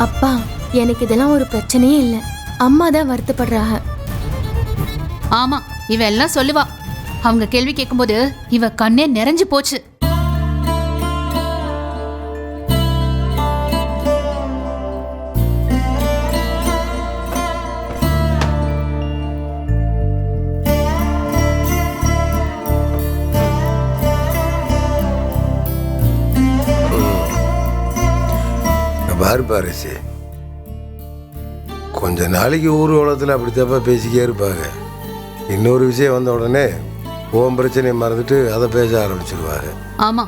அப்பா, எனக்கு இதெல்லாம் ஒரு பிரச்சனையே இல்லை. அம்மா தான் வருத்தப்படுறாங்க. ஆமா, இவ எல்லாம் சொல்லுவா. அவங்க கேள்வி கேட்கும்போது இவ கண்ணே நிறைஞ்சு போச்சு. பாரு பாரிசு, கொஞ்ச நாளைக்கு ஊர் உலகத்தில் அப்படி தப்பா பேசிக்கே இருப்பாங்க. இன்னொரு விஷயம் வந்த உடனே ஓம் பிரச்சனையை மறந்துட்டு அதை பேச ஆரம்பிச்சிருவாங்க. ஆமா,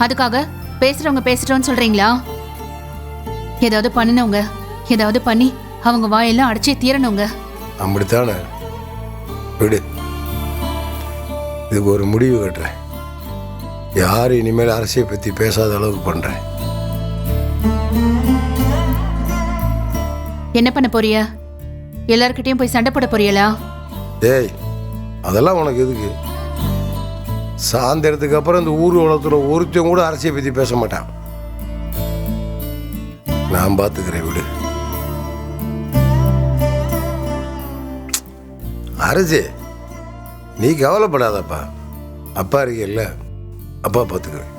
அதுக்காக பேசுறவங்க பேசுறோன்னு சொல்றீங்களா? ஏதாவது பண்ணணுங்க, ஏதாவது பண்ணி அவங்க வாயெல்லாம் அடைச்சே தீரணுங்க. அப்படித்தானே, விடு. இதுக்கு ஒரு முடிவு கட்டுறேன். யார் இனிமேல் அரசியலை பற்றி பேசாத அளவுக்கு பண்ணுறேன். என்ன பண்ண போறிய? எல்லார்கிட்டயும் போய் சண்டை போட போறீங்களா? ஏய், அதெல்லாம் உனக்கு எதுக்கு? சாயந்தரத்துக்கு அப்புறம் இந்த ஊர் உலகத்தில் ஒருத்தன் கூட அரசியலை பற்றி பேச மாட்டான். நான் பார்த்துக்கிறேன், விடு. அரசே, நீ கவலைப்படாதப்பா. அப்பா இருக்கல்ல, அப்பா பார்த்துக்கிறேன்.